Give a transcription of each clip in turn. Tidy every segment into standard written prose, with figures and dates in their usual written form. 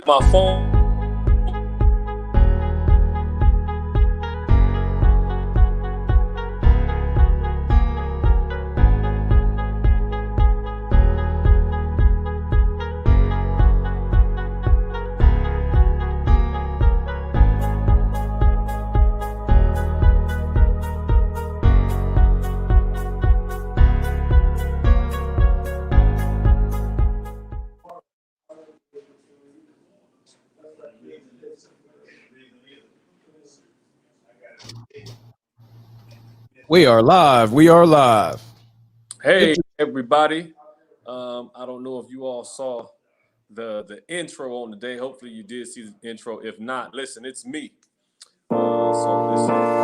my phone. We are live. We are live. Hey everybody. I don't know if you all saw the intro on the day. Hopefully you did see the intro. If not, listen, it's me. So listen.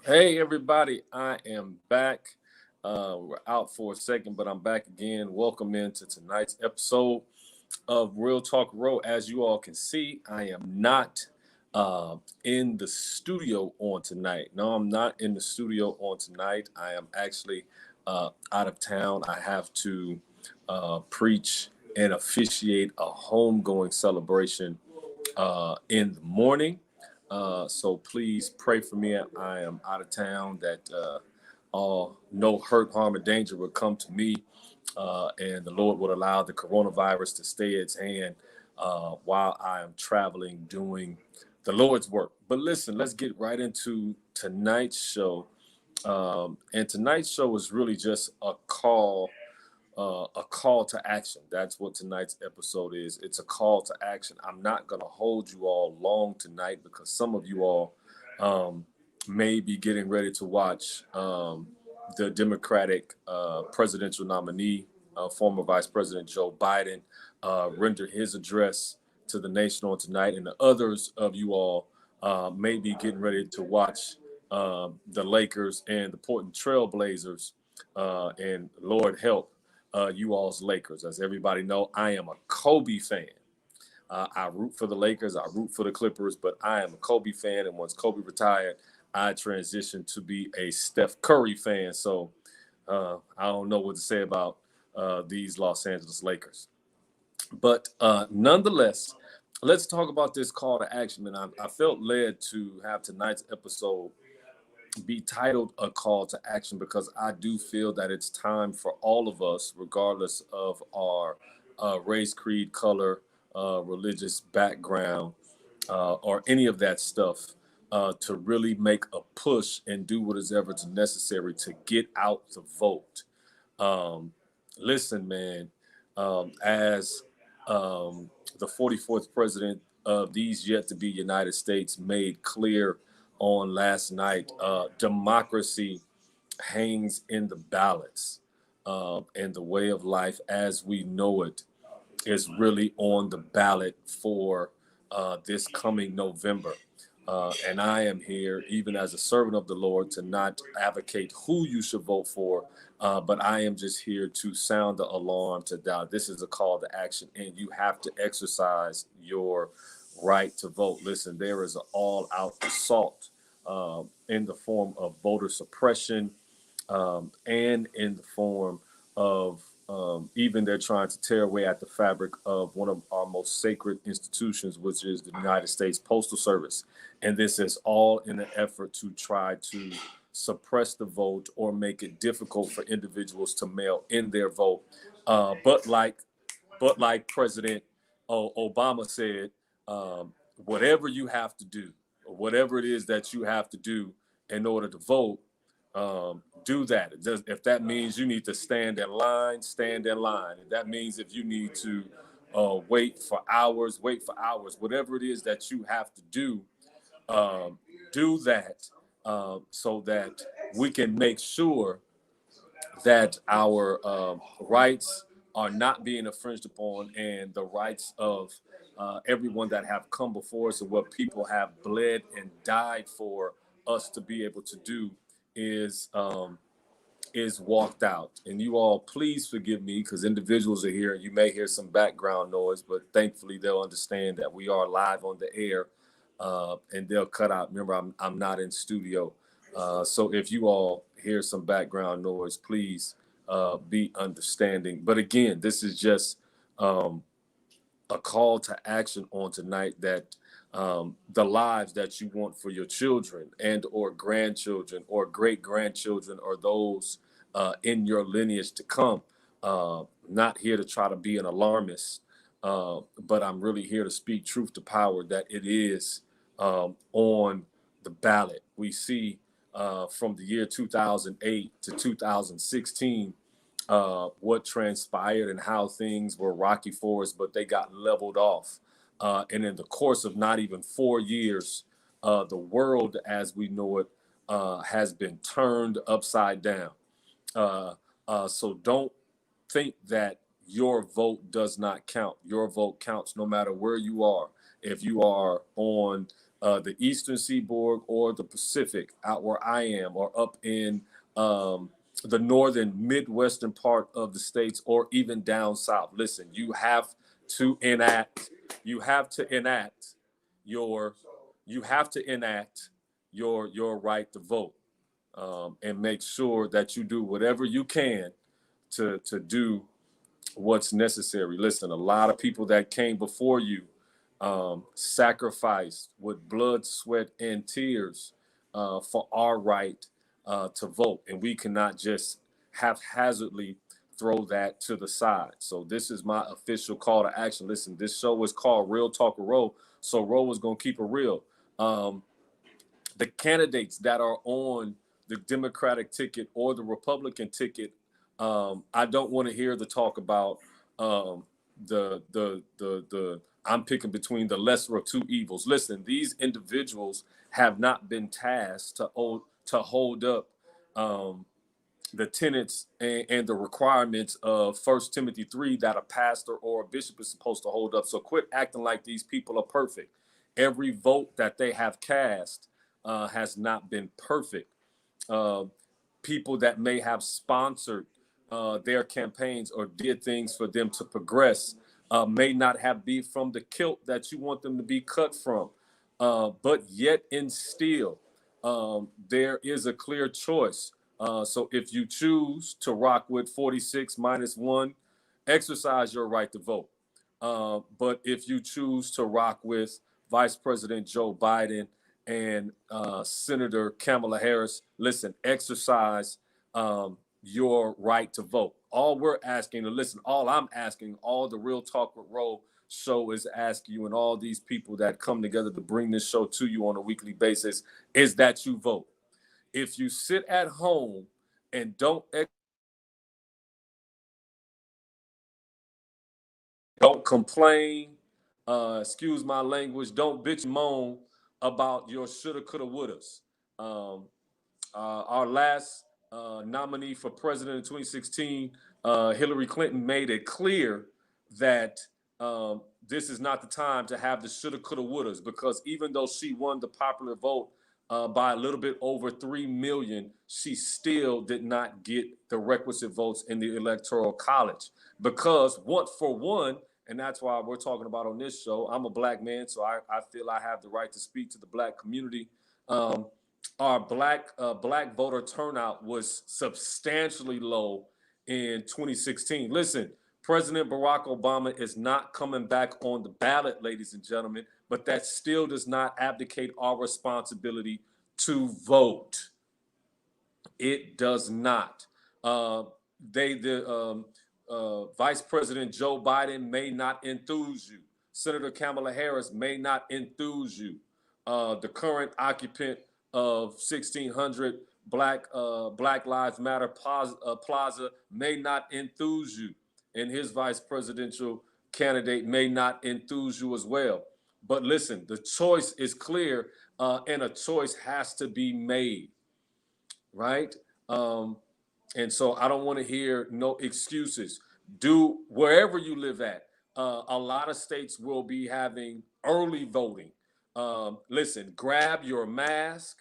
Hey everybody, I am back. We're out for a second, but I'm back again. Welcome into tonight's episode of Real Talk Row. As you all can see, I am not in the studio on tonight. No, I'm not in the studio on tonight. I am actually out of town. I have to preach and officiate a homegoing celebration in the morning. So please pray for me. I am out of town, that all no hurt, harm, or danger will come to me, and the Lord would allow the coronavirus to stay its hand while I am traveling doing the Lord's work. But listen, let's get right into tonight's show. And tonight's show is really just a call to action. That's what tonight's episode is. It's a call to action. I'm not going to hold you all long tonight because some of you all may be getting ready to watch the Democratic presidential nominee, former Vice President Joe Biden, render his address to the nation on tonight. And the others of you all may be getting ready to watch the Lakers and the Portland Trail Blazers, and Lord help you all's Lakers. As everybody know, I am a Kobe fan. I root for the Lakers. I root for the Clippers, but I am a Kobe fan. And once Kobe retired, I transitioned to be a Steph Curry fan. So I don't know what to say about these Los Angeles Lakers. But nonetheless, let's talk about this call to action. And I felt led to have tonight's episode be titled A Call to Action because I do feel that it's time for all of us, regardless of our race, creed, color, religious background, or any of that stuff, to really make a push and do what is ever necessary to get out the vote. Um, Listen, man, as the 44th president of these yet to be United States made clear on last night, democracy hangs in the balance, and the way of life as we know it is really on the ballot for this coming November. And I am here, even as a servant of the Lord, to not advocate who you should vote for, but I am just here to sound the alarm to doubt. This is a call to action, and you have to exercise your right to vote. Listen, there is an all-out assault in the form of voter suppression, and in the form of even they're trying to tear away at the fabric of one of our most sacred institutions, which is the United States Postal Service. And this is all in an effort to try to suppress the vote or make it difficult for individuals to mail in their vote. But like President Obama said, whatever you have to do, or whatever it is that you have to do in order to vote, do that. If that means you need to stand in line, stand in line. If that means if you need to wait for hours, wait for hours. Whatever it is that you have to um, do that, so that we can make sure that our rights are not being infringed upon, and the rights of everyone that have come before us and what people have bled and died for us to be able to do is walked out. And you all, please forgive me because individuals are here. You may hear some background noise, but thankfully they'll understand that we are live on the air, and they'll cut out. Remember, I'm not in studio, so if you all hear some background noise, please be understanding. But again, this is just a call to action on tonight that the lives that you want for your children and or grandchildren or great grandchildren or those in your lineage to come. Not here to try to be an alarmist, but I'm really here to speak truth to power that it is on the ballot. We see from the year 2008 to 2016 what transpired and how things were rocky for us, but they got leveled off. And in the course of not even 4 years, the world as we know it has been turned upside down. So don't think that your vote does not count. Your vote counts no matter where you are. If you are on the Eastern Seaboard or the Pacific, out where I am, or up in the northern Midwestern part of the states, or even down south. Listen, you have to enact your right to vote, and make sure that you do whatever you can to do what's necessary. Listen, a lot of people that came before you sacrificed with blood, sweat, and tears for our right to vote, and we cannot just haphazardly throw that to the side. So this is my official call to action. Listen, this show is called Real Talk with Ro, so Ro is going to keep it real. The candidates that are on the Democratic ticket or the Republican ticket, I don't want to hear the talk about the I'm picking between the lesser of two evils. Listen, these individuals have not been tasked to hold up the tenets and the requirements of 1 Timothy 3 that a pastor or a bishop is supposed to hold up. So quit acting like these people are perfect. Every vote that they have cast has not been perfect. People that may have sponsored their campaigns or did things for them to progress may not have be from the kilt that you want them to be cut from. But yet and still, there is a clear choice. So if you choose to rock with 46 minus 1, exercise your right to vote. But if you choose to rock with Vice President Joe Biden and Senator Kamala Harris, listen, exercise your right to vote. All we're asking, and listen, all I'm asking, all the Real Talk with Ro show is asking you, and all these people that come together to bring this show to you on a weekly basis, is that you vote. If you sit at home and don't complain, excuse my language, don't bitch and moan about your shoulda, coulda, wouldas. Our last nominee for president in 2016, Hillary Clinton, made it clear that this is not the time to have the shoulda, coulda, wouldas, because even though she won the popular vote by a little bit over 3 million, she still did not get the requisite votes in the Electoral College. Because for one, and that's why we're talking about on this show, I'm a black man, so I feel I have the right to speak to the black community. Our black voter turnout was substantially low in 2016. Listen, President Barack Obama is not coming back on the ballot, ladies and gentlemen, but that still does not abdicate our responsibility to vote. It does not. Vice President Joe Biden may not enthuse you. Senator Kamala Harris may not enthuse you. The current occupant of 1600 Black Lives Matter Plaza may not enthuse you, and his vice presidential candidate may not enthuse you as well. But listen, the choice is clear, and a choice has to be made, right? And so I don't want to hear no excuses. Do wherever you live at, A lot of states will be having early voting. Listen, grab your mask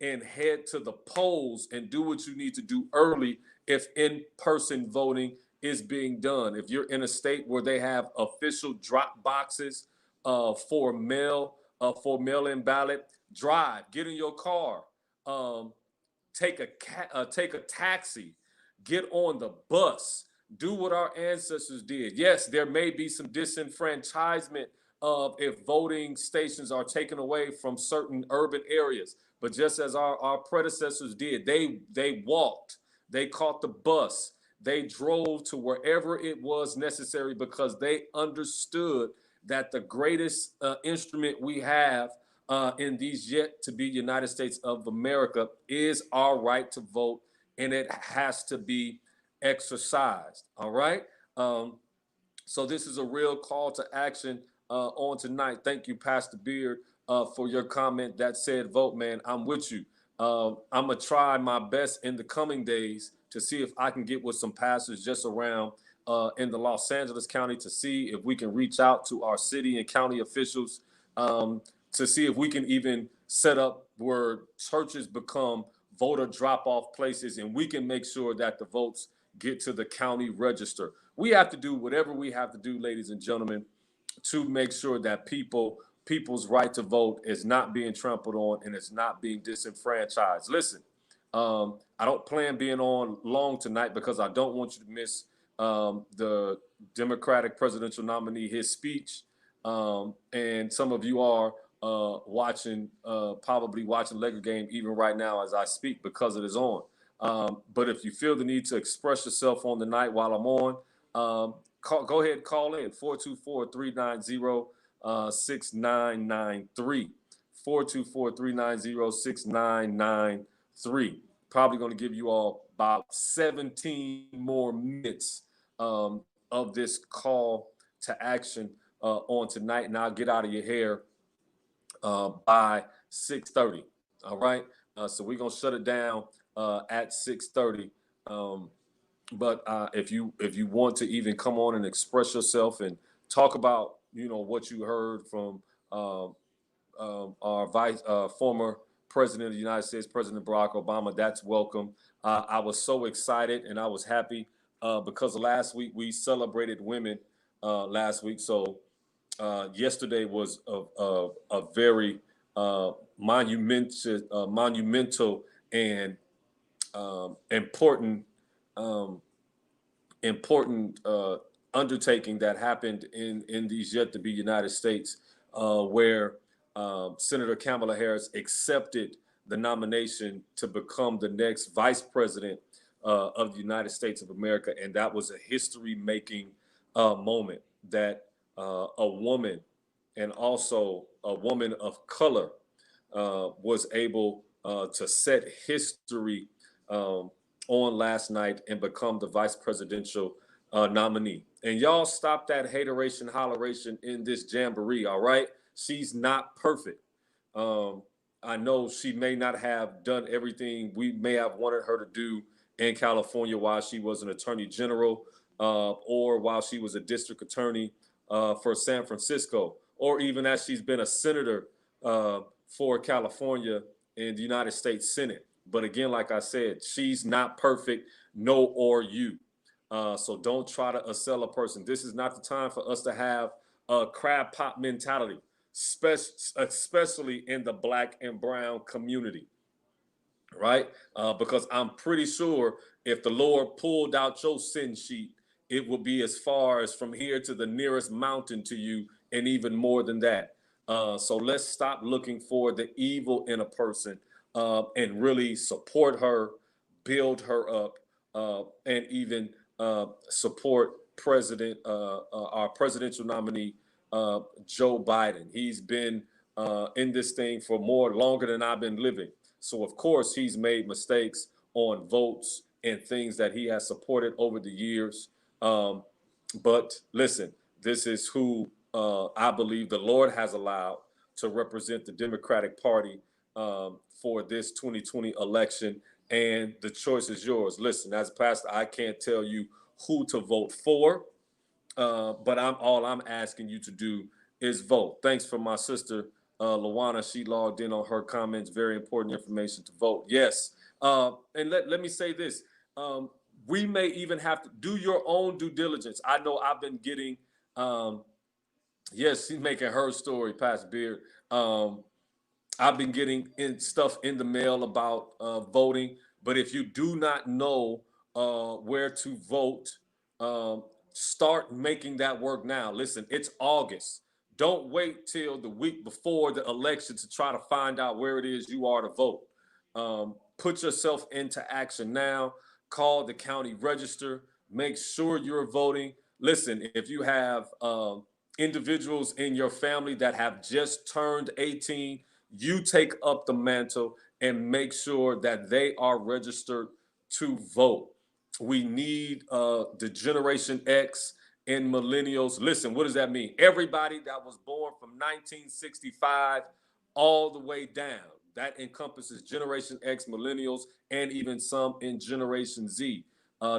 and head to the polls and do what you need to do early if in-person voting is being done. If you're in a state where they have official drop boxes for mail-in ballot, drive, get in your car, um, take a taxi, get on the bus, do what our ancestors did. Yes, there may be some disenfranchisement of if voting stations are taken away from certain urban areas, but just as our predecessors did, they walked, they caught the bus, they drove to wherever it was necessary because they understood that the greatest instrument we have in these yet to be United States of America is our right to vote, and it has to be exercised. All right. So this is a real call to action on tonight. Thank you, Pastor Beard, for your comment that said, "Vote, man. I'm with you." I'm gonna try my best in the coming days to see if I can get with some pastors just around in the Los Angeles County to see if we can reach out to our city and county officials to see if we can even set up where churches become voter drop-off places, and we can make sure that the votes get to the county register. We have to do whatever we have to do, ladies and gentlemen, to make sure that people's right to vote is not being trampled on and it's not being disenfranchised. Listen, I don't plan being on long tonight because I don't want you to miss the Democratic presidential nominee, his speech. And some of you are probably watching Laker game even right now as I speak because it is on. But if you feel the need to express yourself on the night while I'm on, go ahead and call in 424-390-6993. 424-390-6993. Probably going to give you all about 17 more minutes of this call to action on tonight, and I'll get out of your hair by 6:30. All right. So we're gonna shut it down at 6:30. But if you want to even come on and express yourself and talk about what you heard from our former president of the United States, President Barack Obama, that's welcome. I was so excited and I was happy because last week we celebrated women last week. So yesterday was a very monumental and important undertaking that happened in these yet to be United States, where Senator Kamala Harris accepted the nomination to become the next vice president of the United States of America, and that was a history-making moment that a woman, and also a woman of color, was able to set history on last night and become the vice presidential nominee. And y'all stop that hateration, holleration in this jamboree, all right? She's not perfect. I know she may not have done everything we may have wanted her to do in California while she was an attorney general or while she was a district attorney for San Francisco, or even as she's been a senator for California in the United States Senate. But again, like I said, she's not perfect, no or you. So don't try to sell a person. This is not the time for us to have a crab pot mentality, especially in the Black and brown community, right? Because I'm pretty sure if the Lord pulled out your sin sheet, it will be as far as from here to the nearest mountain to you, and even more than that. So let's stop looking for the evil in a person and really support her, build her up, and even support our presidential nominee, Joe Biden. He's been in this thing for longer than I've been living. So of course he's made mistakes on votes and things that he has supported over the years. But listen, this is who I believe the Lord has allowed to represent the Democratic Party for this 2020 election, and the choice is yours. Listen, as a pastor, I can't tell you who to vote for. But all I'm asking you to do is vote. Thanks for my sister Lawana. She logged in on her comments. Very important information to vote. Yes. And let me say this. Um, we may even have to do your own due diligence. I know I've been getting yes, she's making her story, Pastor Beard. I've been getting stuff in the mail about voting, but if you do not know where to vote, um, start making that work now. Listen, it's August. Don't wait till the week before the election to try to find out where it is you are to vote. Put yourself into action now. Call the county register. Make sure you're voting. Listen, if you have individuals in your family that have just turned 18, you take up the mantle and make sure that they are registered to vote. We need the Generation X and millennials. Listen, what does that mean? Everybody that was born from 1965 all the way down. That encompasses Generation X, millennials, and even some in Generation Z.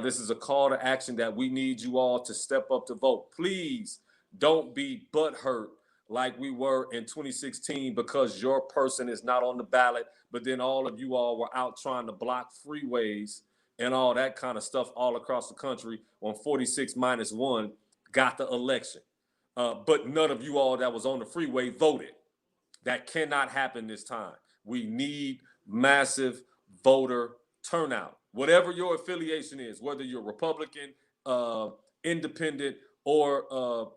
This is a call to action that we need you all to step up to vote. Please don't be butthurt like we were in 2016 because your person is not on the ballot, but then all of you all were out trying to block freeways and all that kind of stuff all across the country on 46 minus one got the election. But none of you all that was on the freeway voted. That cannot happen this time. We need massive voter turnout. Whatever your affiliation is, whether you're Republican, independent, or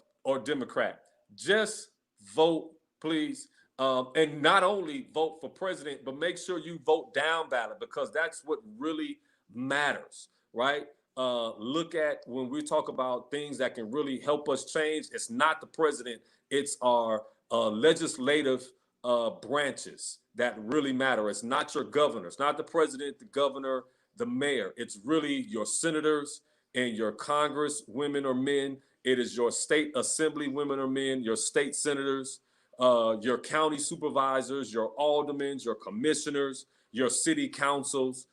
Democrat, just vote, please. And not only vote for president, but make sure you vote down ballot because that's what really matters, right? Look at when we talk about things that can really help us change. It's not the president; it's our legislative branches that really matter. It's not your governor. It's not the president, the governor, the mayor. It's really your senators and your Congress women or men. It is your state assembly women or men, your state senators, your county supervisors, your aldermen, your commissioners, your city councils,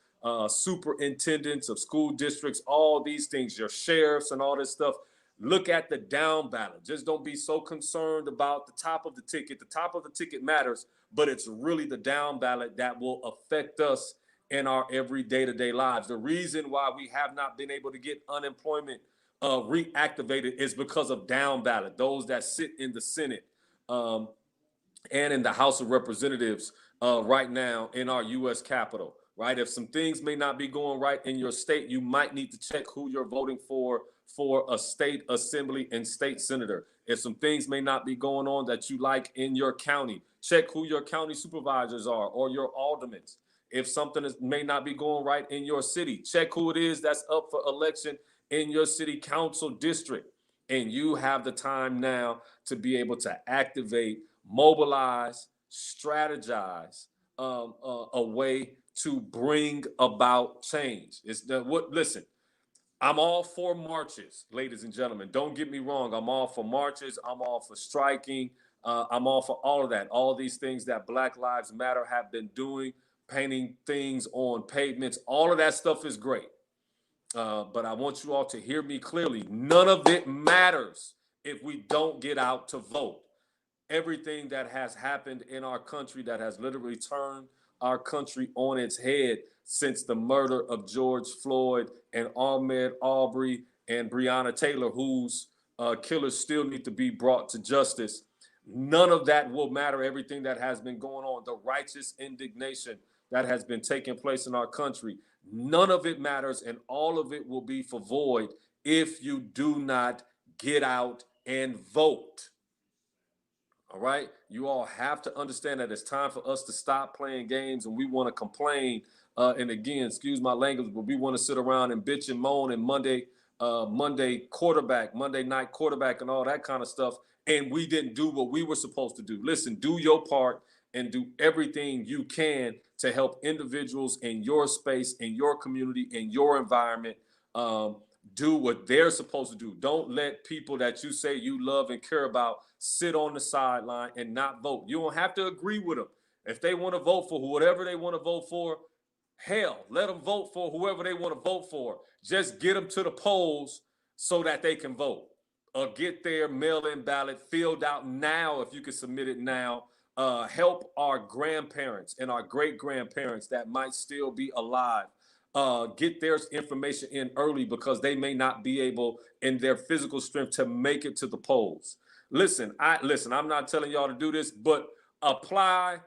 superintendents of school districts, all these things, your sheriffs and all this stuff. Look at the down ballot. Just don't be so concerned about the top of the ticket. The top of the ticket matters, but it's really the down ballot that will affect us in our every day-to-day lives. The reason why we have not been able to get unemployment reactivated is because of down ballot, those that sit in the Senate and in the House of Representatives right now in our U.S. Capitol, right? If some things may not be going right in your state, you might need to check who you're voting for a state assembly and state senator. If some things may not be going on that you like in your county, check who your county supervisors are or your aldermen. If something may not be going right in your city, check who it is that's up for election in your city council district. And you have the time now to be able to activate, mobilize, strategize a way to bring about change. It's the what? Listen, I'm all for marches, ladies and gentlemen. Don't get me wrong. I'm all for marches. I'm all for striking. I'm all for all of that. All these things that Black Lives Matter have been doing, painting things on pavements. All of that stuff is great. But I want you all to hear me clearly. None of it matters if we don't get out to vote. Everything that has happened in our country that has literally turned our country on its head since the murder of George Floyd and Ahmaud Arbery and Breonna Taylor, whose killers still need to be brought to justice. None of that will matter. Everything that has been going on, the righteous indignation that has been taking place in our country, none of it matters, and all of it will be for void if you do not get out and vote. All right. You all have to understand that it's time for us to stop playing games and we want to complain. And again, excuse my language, but we want to sit around and bitch and moan and Monday night quarterback and all that kind of stuff. And we didn't do what we were supposed to do. Listen, do your part and do everything you can to help individuals in your space, in your community, in your environment, do what they're supposed to do. Don't let people that you say you love and care about sit on the sideline and not vote. You don't have to agree with them. If they want to vote for whatever they want to vote for, hell, let them vote for whoever they want to vote for. Just get them to the polls so that they can vote. get their mail-in ballot filled out now if you can submit it now. Help our grandparents and our great-grandparents that might still be alive get their information in early because they may not be able in their physical strength to make it to the polls. Listen, I'm not telling y'all to do this, but apply,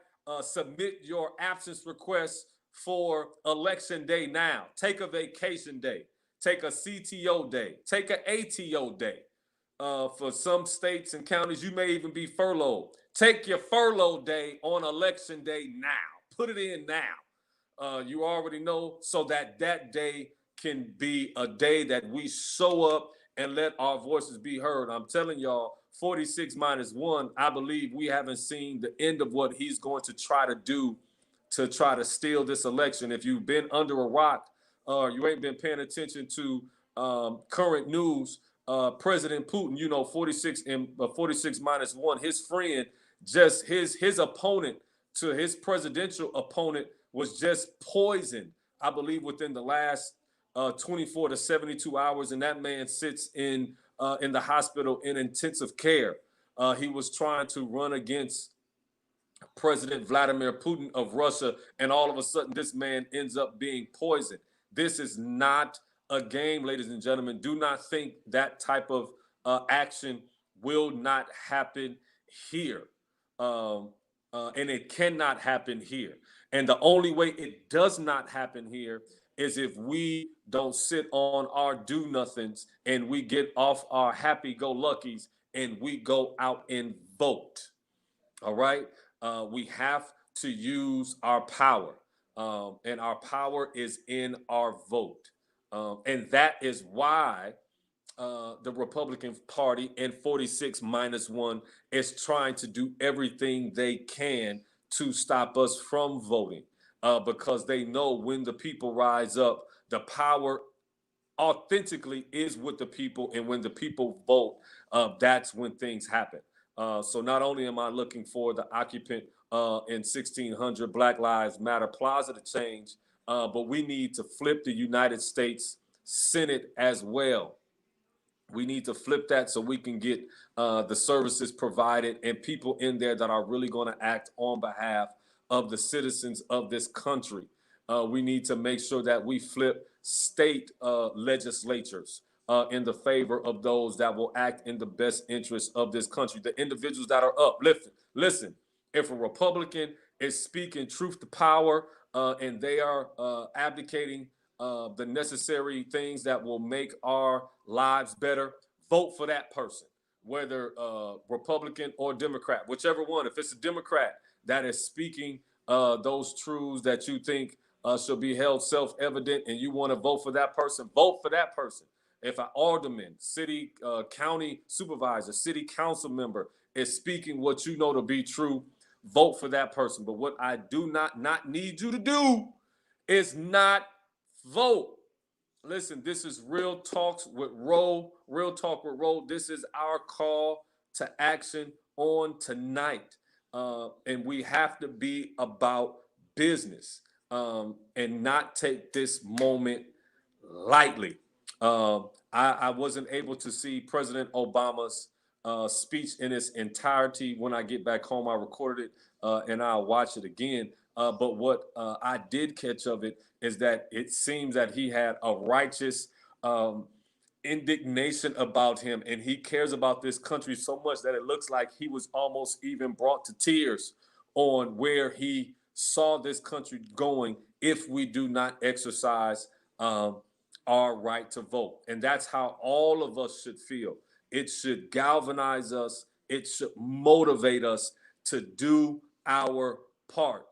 submit your absence requests for election day now. Take a vacation day, take a CTO day, take an ATO day. For some states and counties, you may even be furloughed. Take your furlough day on election day now. Put it in now. You already know, so that that day can be a day that we show up and let our voices be heard. I'm telling y'all, 46 minus 1, I believe we haven't seen the end of what he's going to try to do to try to steal this election. If you've been under a rock or you ain't been paying attention to current news, President Putin, 46 and 46 minus 1, his friend, just his opponent to his presidential opponent was just poisoned, I believe, within the last 24 to 72 hours, and that man sits in the hospital in intensive care. He was trying to run against President Vladimir Putin of Russia, and all of a sudden this man ends up being poisoned. This is not a game, ladies and gentlemen. Do not think that type of action will not happen here. And it cannot happen here. And the only way it does not happen here is if we don't sit on our do-nothings and we get off our happy-go-luckies and we go out and vote. All right? We have to use our power. And our power is in our vote. And that is why the Republican Party and 46 minus 1 is trying to do everything they can to stop us from voting, because they know when the people rise up, the power authentically is with the people, and when the people vote, that's when things happen. So not only am I looking for the occupant in 1600 Black Lives Matter Plaza to change, but we need to flip the United States Senate as well. We need to flip that so we can get the services provided and people in there that are really going to act on behalf of the citizens of this country. We need to make sure that we flip state legislatures in the favor of those that will act in the best interest of this country. The individuals that are up, listen, if a Republican is speaking truth to power and they are abdicating the necessary things that will make our lives better, vote for that person, whether Republican or Democrat, whichever one. If it's a Democrat that is speaking those truths that you think should be held self-evident and you want to vote for that person, vote for that person. If an alderman, city, county supervisor, city council member is speaking what you know to be true, vote for that person. But what I do not need you to do is not vote. Listen, this is Real Talks with Ro. Real Talk with Ro. This is our call to action on tonight. And we have to be about business and not take this moment lightly. I wasn't able to see President Obama's speech in its entirety. When I get back home, I recorded it and I'll watch it again. But what I did catch of it is that it seems that he had a righteous indignation about him, and he cares about this country so much that it looks like he was almost even brought to tears on where he saw this country going if we do not exercise our right to vote. And that's how all of us should feel. It should galvanize us. It should motivate us to do our part.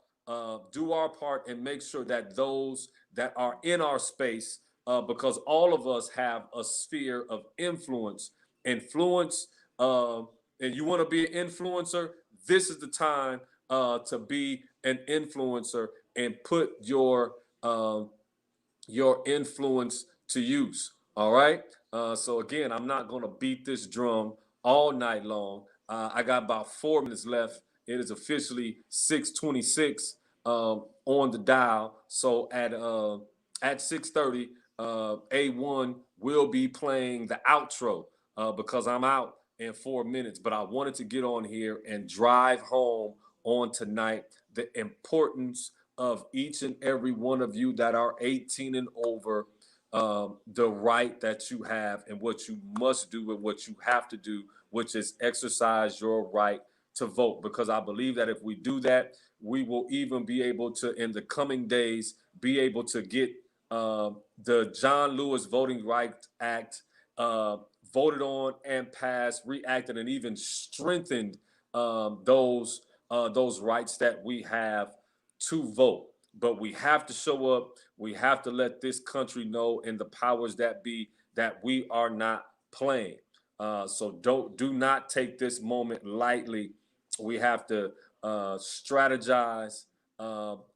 Do our part and make sure that those that are in our space, because all of us have a sphere of influence, and you want to be an influencer, this is the time to be an influencer and put your influence to use. All right. So again, I'm not going to beat this drum all night long. I got about 4 minutes left. It is officially 6:26 on the dial. So at 6:30, A1 will be playing the outro. because I'm out in 4 minutes. But I wanted to get on here and drive home on tonight the importance of each and every one of you that are 18 and over, the right that you have and what you must do and what you have to do, which is exercise your right to vote. Because I believe that if we do that, we will even be able to, in the coming days, be able to get the John Lewis Voting Rights Act voted on and passed, reacted, and even strengthened those rights that we have to vote. But we have to show up. We have to let this country know, and the powers that be, that we are not playing. So do not take this moment lightly. We have to strategize,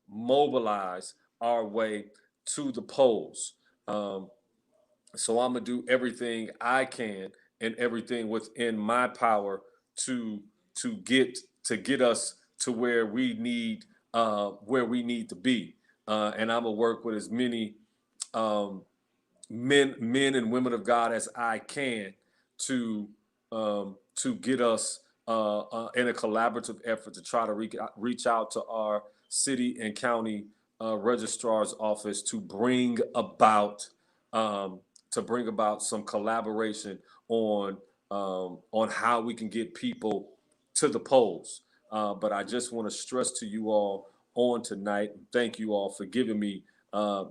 mobilize our way to the polls. So I'm gonna do everything I can and everything within my power to get us to where we need to be. And I'm gonna work with as many men and women of God as I can to get us in a collaborative effort to try to reach out to our city and county registrar's office to bring about some collaboration on how we can get people to the polls. But I just want to stress to you all on tonight, thank you all for giving me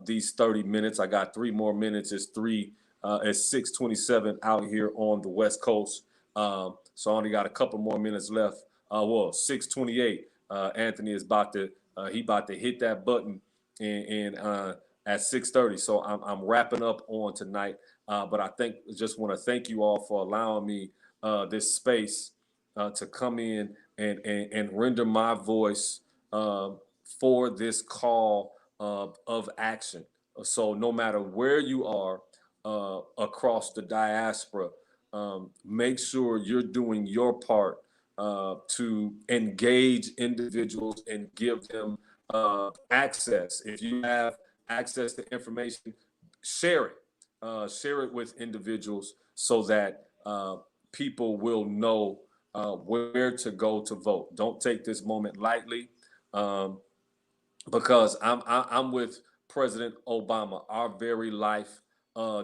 these 30 minutes. I got 3 more minutes. It's 6:27 out here on the West Coast. So I only got a couple more minutes left. 6:28. Anthony is about to hit that button and at 6:30. So I'm wrapping up on tonight. But I just want to thank you all for allowing me this space to come in and render my voice for this call of action. So no matter where you are across the diaspora, make sure you're doing your part to engage individuals and give them access. If you have access to information, share it. Share it with individuals so that people will know where to go to vote. Don't take this moment lightly, because I'm with President Obama. Our very life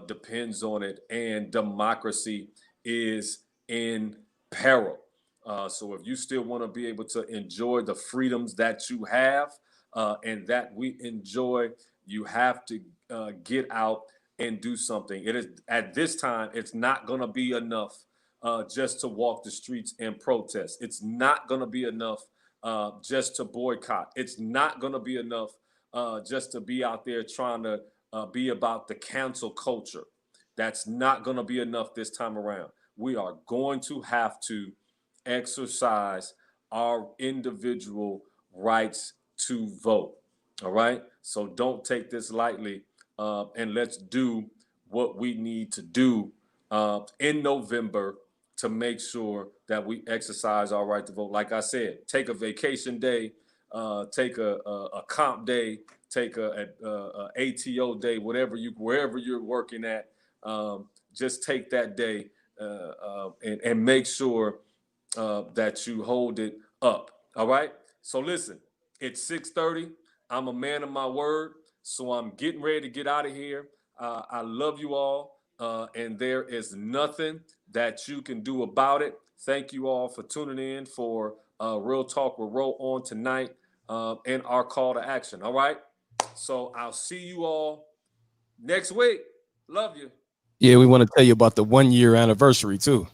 depends on it, and democracy is in peril. So if you still want to be able to enjoy the freedoms that you have and that we enjoy, you have to get out and do something. It is at this time, it's not going to be enough just to walk the streets and protest. It's not going to be enough just to boycott. It's not going to be enough just to be out there trying to be about the cancel culture. That's not going to be enough this time around. We are going to have to exercise our individual rights to vote. All right. So don't take this lightly, and let's do what we need to do in November to make sure that we exercise our right to vote. Like I said, take a vacation day, take a comp day, take a ATO day, wherever you're working at. Just take that day and make sure that you hold it up. All right. So listen, it's 6:30. I'm a man of my word, so I'm getting ready to get out of here. I love you all, and there is nothing that you can do about it. Thank you all for tuning in for Real Talk with Ro on tonight and our call to action. All right. So I'll see you all next week. Love you. Yeah, we want to tell you about the 1-year anniversary too.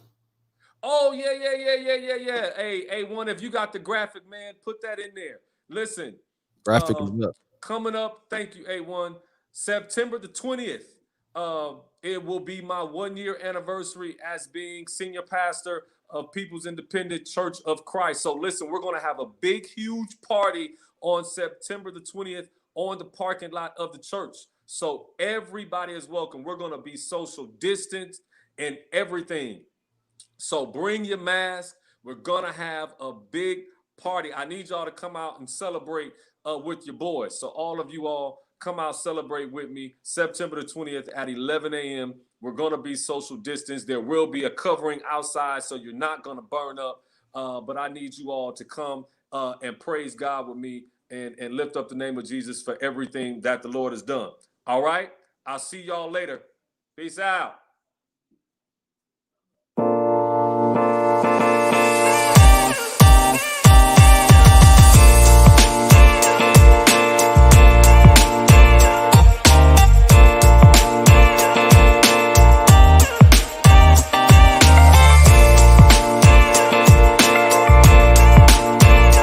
Oh, yeah. Hey, A1, if you got the graphic, man, put that in there. Listen, Graphic is up. coming up, thank you, A1, September the 20th. It will be my 1-year anniversary as being senior pastor of People's Independent Church of Christ. So listen, we're going to have a big, huge party on September the 20th on the parking lot of the church. So everybody is welcome. We're going to be social distanced and everything. So bring your mask. We're going to have a big party. I need y'all to come out and celebrate with your boys. So all of you all come out, celebrate with me September the 20th at 11 a.m. We're going to be social distance. There will be a covering outside, so you're not going to burn up. But I need you all to come and praise God with me and lift up the name of Jesus for everything that the Lord has done. All right? I'll see y'all later. Peace out.